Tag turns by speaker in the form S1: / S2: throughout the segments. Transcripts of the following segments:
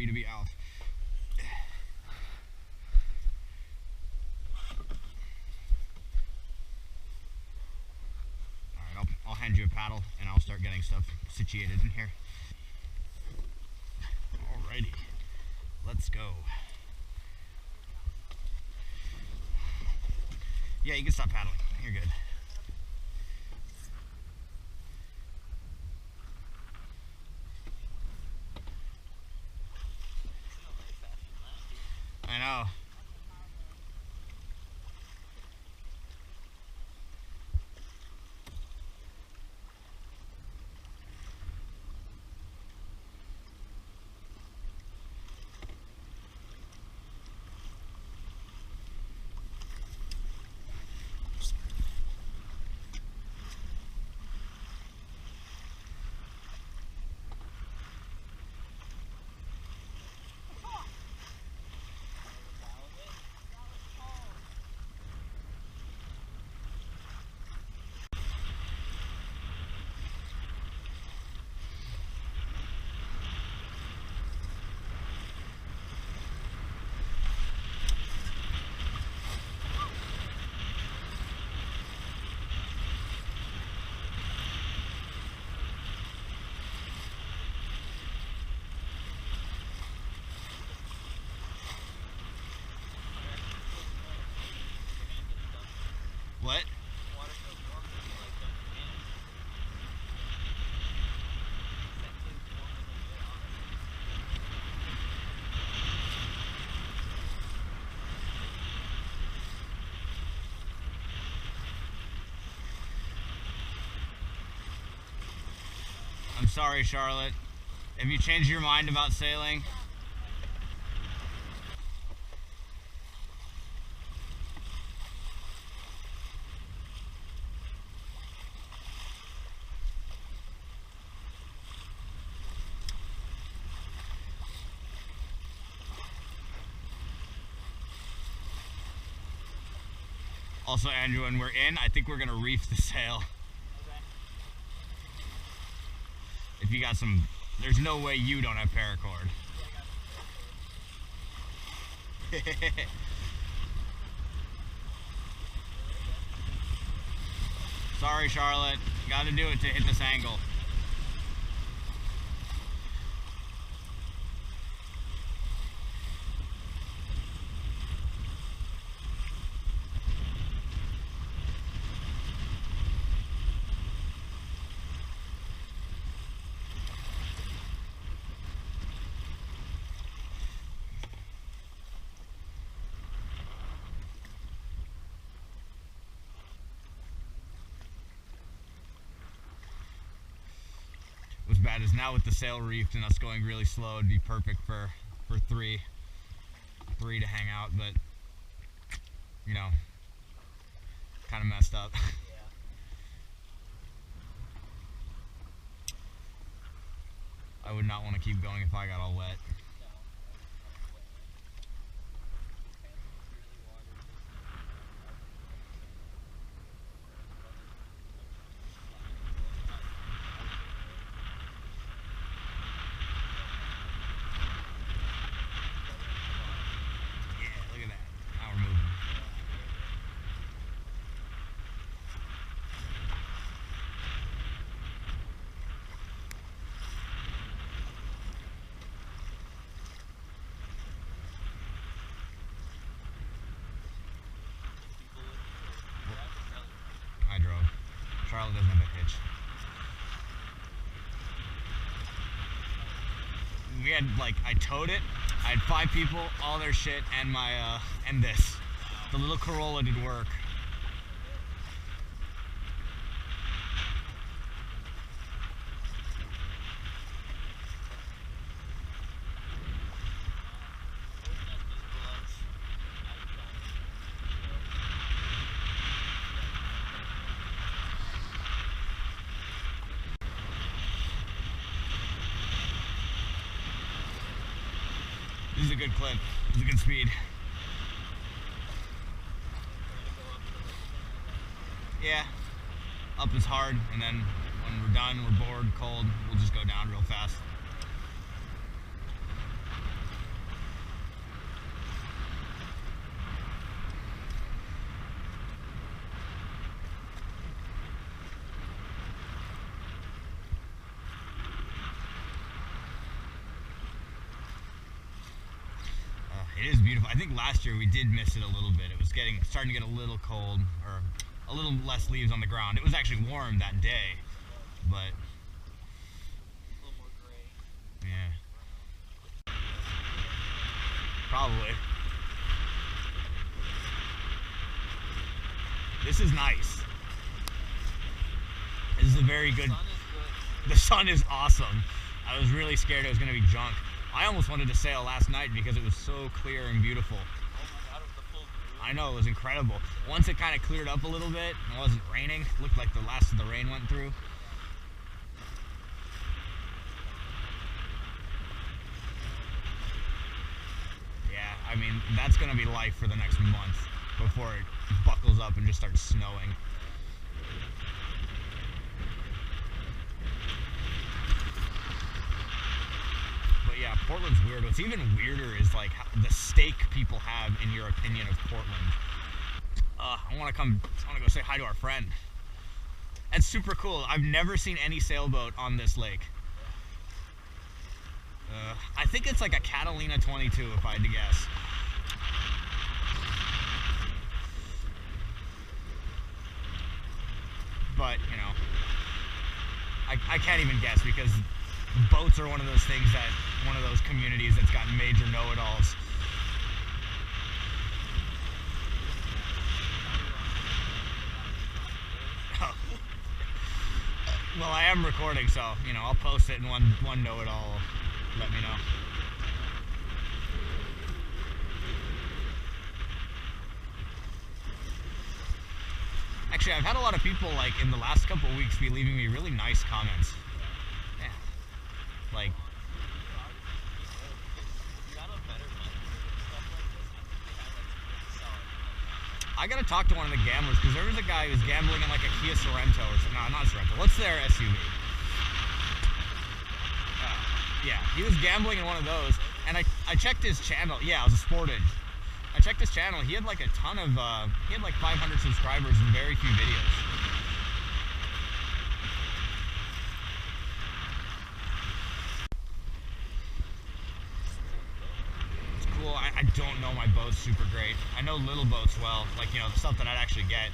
S1: for you to be out. Alright, I'll hand you a paddle and I'll start getting stuff situated in here. Alrighty, let's go. Yeah, you can stop paddling. You're good. I know. What? I'm sorry, Charlotte. Have you changed your mind about sailing? Also, Andrew, when we're in, I think we're gonna reef the sail.
S2: Okay.
S1: If you got some, there's no way you don't have paracord.
S2: Yeah, I got paracord.
S1: Sorry, Charlotte. Gotta do it to hit this angle. What's bad is now with the sail reefed and us going really slow, it'd be perfect for three to hang out, but you know, kind of messed up.
S2: Yeah.
S1: I would not want to keep going if I got all wet. I drove. Charlotte doesn't have a hitch. We had I towed it. I had 5 people, all their shit, and my and this. The little Corolla did work. This is a good clip. This is a good speed. Yeah. Up is hard, and then when we're done, we're bored, cold, we'll just go down real fast. It is beautiful. I think last year we did miss it a little bit. It was starting to get a little cold, or a little less leaves on the ground. It was actually warm that day, but
S2: A little more gray.
S1: yeah, probably. This is nice. This is a very good.
S2: The sun is good.
S1: The sun is awesome. I was really scared it was going to be junk. I almost wanted to sail last night because it was so clear and beautiful.
S2: Oh my god, it was the full moon.
S1: I know, it was incredible. Once it kind of cleared up a little bit and it wasn't raining, it looked like the last of the rain went through. Yeah, I mean, that's going to be life for the next month before it buckles up and just starts snowing. But yeah, Portland's weird. What's even weirder is like the stake people have in your opinion of Portland. I want to go say hi to our friend. That's super cool. I've never seen any sailboat on this lake. I think it's like a Catalina 22 if I had to guess. But, you know, I can't even guess because boats are one of those things that, one of those communities that's got major know-it-alls. Well, I am recording, so, you know, I'll post it and one know-it-all will let me know. Actually, I've had a lot of people, like, in the last couple of weeks be leaving me really nice comments. Yeah. Like, I gotta talk to one of the gamblers, because there was a guy who was gambling in like a Kia Sorento or something. No, not Sorento. What's their SUV? Yeah, he was gambling in one of those, and I checked his channel. Yeah, it was a Sportage. I checked his channel. He had like a ton of, he had like 500 subscribers and very few videos. I don't know my boats super great. I know little boats well, like, you know, stuff that I'd actually get.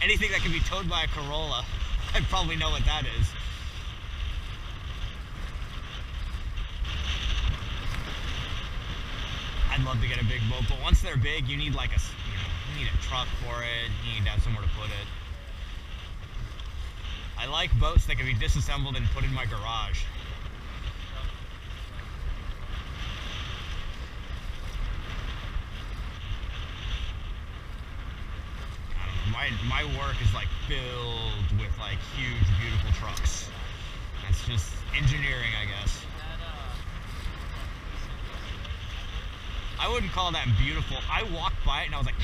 S1: Anything that can be towed by a Corolla, I'd probably know what that is. I'd love to get a big boat, but once they're big, you need like a, you need a truck for it. You need to have somewhere to put it. I like boats that can be disassembled and put in my garage. My work is like filled with like huge, beautiful trucks. That's just engineering, I guess. I wouldn't call that beautiful. I walked by it and I was like,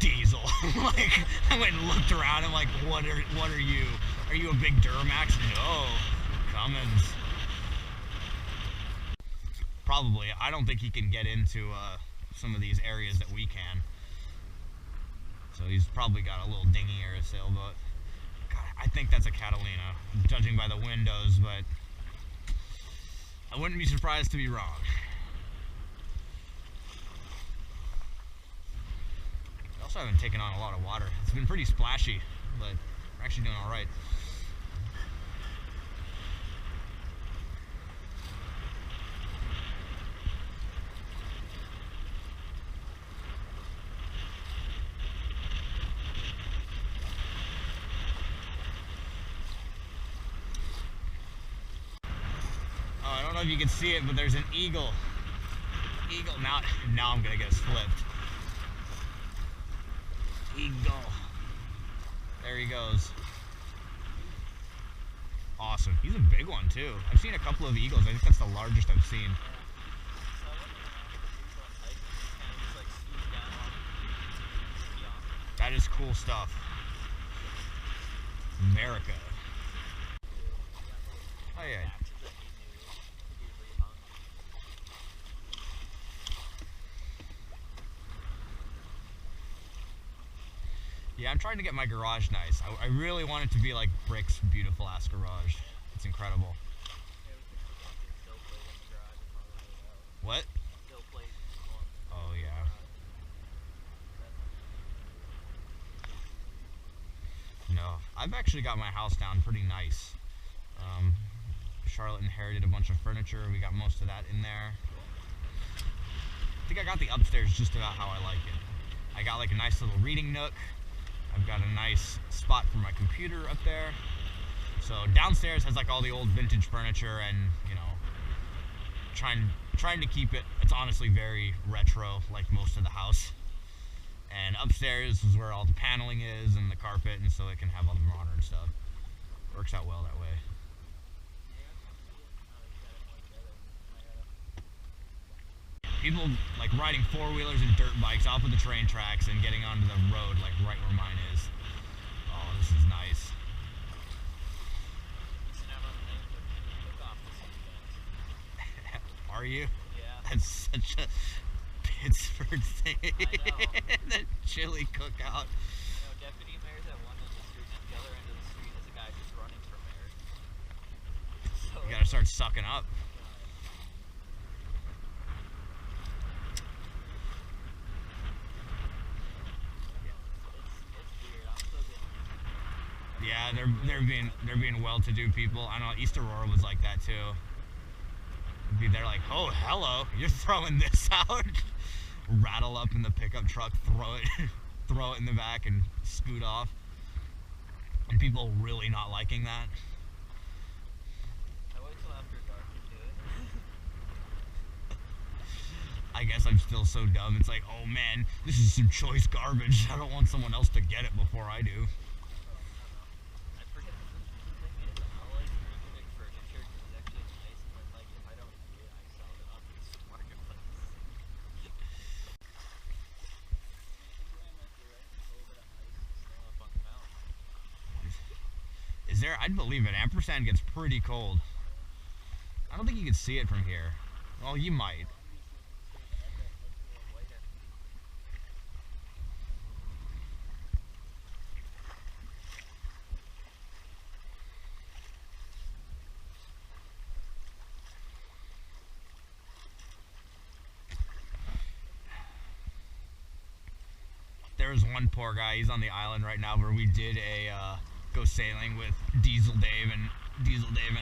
S1: diesel. Like, I went and looked around and like, what are you? Are you a big Duramax? No, Cummins. Probably. I don't think he can get into some of these areas that we can. So he's probably got a little dinghy or a sailboat. God, I think that's a Catalina, judging by the windows, but I wouldn't be surprised to be wrong. We also haven't taken on a lot of water. It's been pretty splashy, but we're actually doing all right. I don't know if you can see it, but there's an eagle. Now I'm gonna get flipped. Eagle. There he goes. Awesome. He's a big one too. I've seen a couple of eagles. I think that's the largest I've seen. That is cool stuff. America. Oh yeah. Yeah, I'm trying to get my garage nice. I really want it to be like Brick's beautiful ass garage. It's incredible. What?
S2: Still play
S1: I've actually got my house down pretty nice. Charlotte inherited a bunch of furniture. We got most of that in there. I think I got the upstairs just about how I like it. I got like a nice little reading nook. I've got a nice spot for my computer up there. So downstairs has like all the old vintage furniture and, you know, trying to keep it, it's honestly very retro like most of the house. And upstairs is where all the paneling is and the carpet, and so it can have all the modern stuff. Works out well that way. People like riding four-wheelers and dirt bikes off of the train tracks and getting onto the road like right where mine is. Oh, this is nice. Are you?
S2: Yeah.
S1: That's such a Pittsburgh thing.
S2: I know.
S1: The chili cookout.
S2: You know, deputy mayor's at one end of the street, and at the other end of the street is a guy just running for mayor. So,
S1: You gotta start sucking up.
S2: it's weird. I'm still getting.
S1: Yeah, they're being well-to-do people. I know East Aurora was like that too. They're like, oh, hello, you're throwing this out. Rattle up in the pickup truck, throw it in the back, and scoot off. And people really not liking that.
S2: I wait till after dark to do it.
S1: I guess I'm still so dumb. It's like, oh man, this is some choice garbage. I don't want someone else to get it before I do.
S2: I forget the thing is, I'll like recondict furniture because it's actually nice, and then like if I don't need it, I sell it on the marketplace.
S1: Is there? I'd believe it. Ampersand gets pretty cold. I don't think you can see it from here. Well, you might. There was one poor guy, he's on the island right now, where we did a go sailing with Diesel Dave and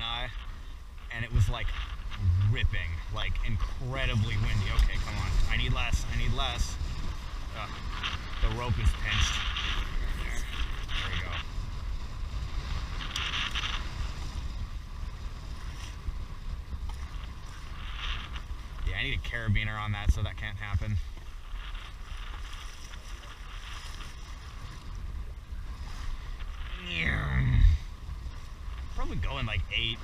S1: I, and it was like ripping, like incredibly windy. Okay, come on, I need less. The rope is pinched. There we go. Yeah, I need a carabiner on that so that can't happen. Probably going like 8.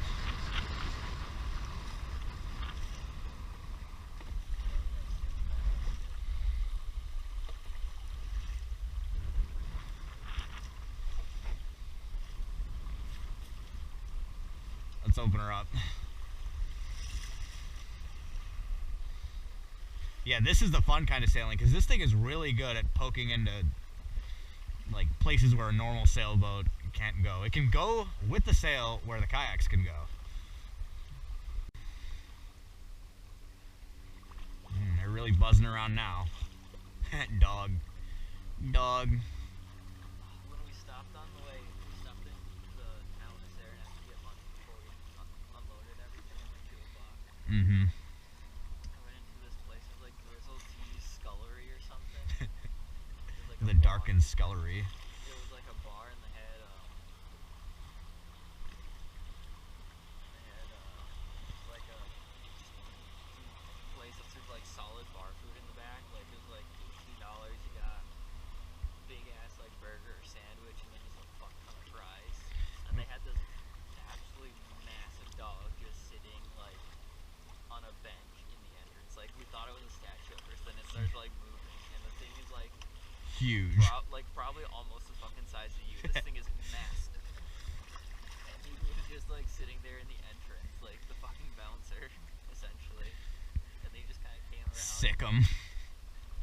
S1: Let's open her up. Yeah, this is the fun kind of sailing, because this thing is really good at poking into like places where a normal sailboat can't go. It can go with the sail where the kayaks can go. They're really buzzing around now. Dog.
S2: When we stopped on the way, we stopped in the town of Saranac to get lunch before we unloaded everything at like 2 o'clock.
S1: Mm-hmm.
S2: I went into this place, it was like Grizzle T's Scullery or something. It was like
S1: The darkened scullery.
S2: It was like a bar, and they had like a place that served like solid bar food in the back. Like it was like $18. You got big ass like burger or sandwich, and then just a fuck ton of fries. And they had this absolutely massive dog just sitting like on a bench in the entrance. Like we thought it was a statue at first, then it started like moving, and the thing is like
S1: Huge.
S2: probably almost the fucking size of you. This thing is massive. And he was just like sitting there in the entrance, like the fucking bouncer, essentially. And they just kind of came around.
S1: Sick 'em.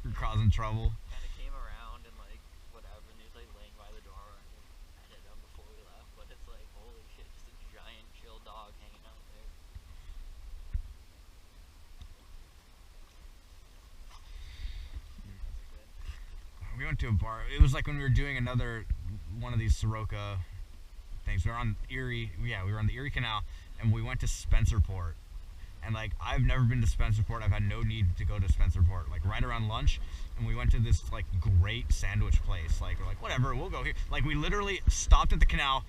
S1: You're causing trouble.
S2: Kind of came around and like whatever, and he was like laying by the door, and we petted him before we left. But it's like holy shit, just a giant chill dog hanging out there.
S1: We went to a bar. It was like when we were doing another one of these Saroca things. We were on Erie, yeah, we were on the Erie Canal, and we went to Spencerport. And like, I've never been to Spencerport. I've had no need to go to Spencerport. Like, right around lunch, and we went to this like great sandwich place. Like, we're like, whatever, we'll go here. Like, we literally stopped at the canal.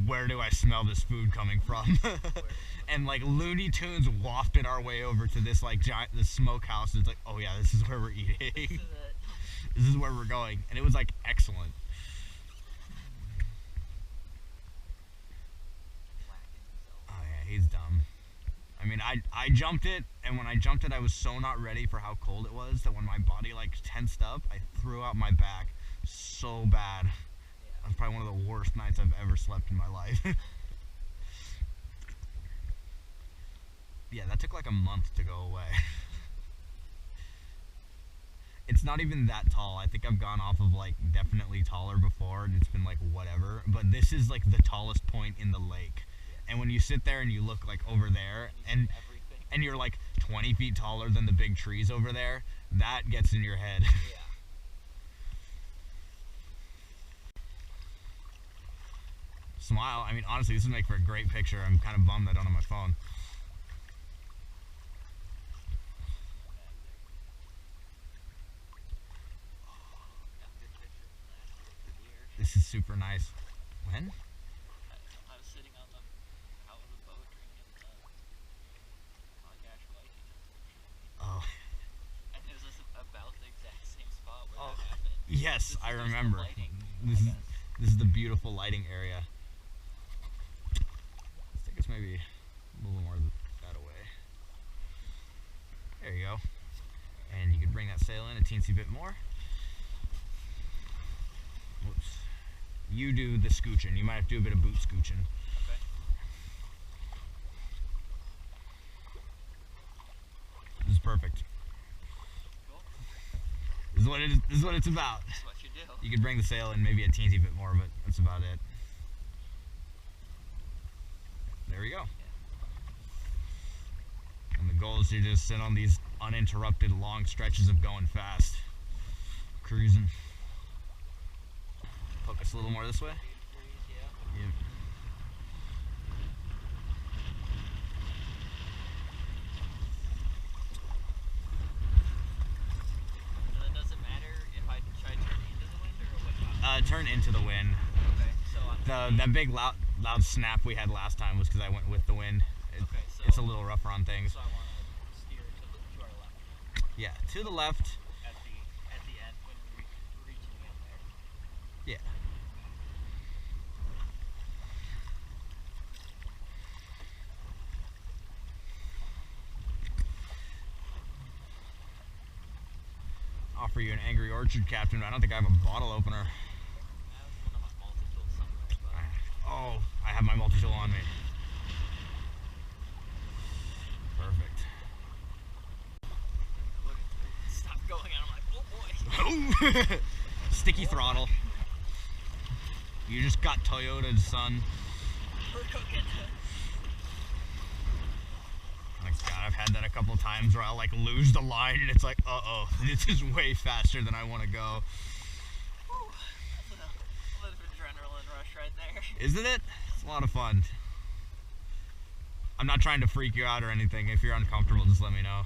S1: Where do I smell this food coming from? And like Looney Tunes wafted our way over to this like giant, this smokehouse. It's like, oh yeah, this is where we're eating. This is where we're going, and it was like excellent. Oh yeah, he's dumb. I mean, I jumped it, and when I jumped it, I was so not ready for how cold it was that when my body like tensed up, I threw out my back so bad. That was probably one of the worst nights I've ever slept in my life. Yeah, that took like a month to go away. It's not even that tall. I think I've gone off of like definitely taller before, and it's been like whatever. But this is like the tallest point in the lake. And when you sit there and you look like over there, and you're like 20 feet taller than the big trees over there, that gets in your head.
S2: Yeah.
S1: Smile. I mean, honestly, this would make for a great picture. I'm kind of bummed I don't have my phone. This is super nice. When?
S2: I was sitting on the out of the boat drinking Viking.
S1: Oh.
S2: And it was about the exact same spot where that happened.
S1: Yes, I remember.
S2: This
S1: is the beautiful lighting area. Let's take us maybe a little more that away. There you go. And you can bring that sail in a teensy bit more. Whoops. You do the scooching. You might have to do a bit of boot scooching.
S2: Okay.
S1: This is perfect.
S2: Cool.
S1: This is what it is. This is what it's about.
S2: That's what you do.
S1: You could bring the sail in maybe a teensy bit more, but that's about it. There we go. Yeah. And the goal is to just sit on these uninterrupted long stretches of going fast. Cruising. Poke us a little more this way.
S2: Yeah.
S1: Yep.
S2: So then does it matter if I try to turn into the wind or away?
S1: Turn into the wind.
S2: Okay, so
S1: That big loud snap we had last time was because I went with the wind. It's a little rougher on things.
S2: So I want to steer to our left.
S1: Yeah, to the left.
S2: At the end when we're reaching the end there.
S1: Yeah. Offer you an Angry Orchard, Captain. I don't think I have a bottle opener.
S2: I have one of my multi-tools somewhere, but
S1: Oh, I have my multi-tool on me. Perfect.
S2: look, stop going and I'm like, oh boy.
S1: Sticky throttle. You just got Toyota's, son.
S2: We're cooking.
S1: Like, God, I've had that a couple times where I'll like lose the line and it's like, uh-oh, this is way faster than I want to go.
S2: Whew, that's a little bit of adrenaline rush right there.
S1: Isn't it? It's a lot of fun. I'm not trying to freak you out or anything. If you're uncomfortable, just let me know.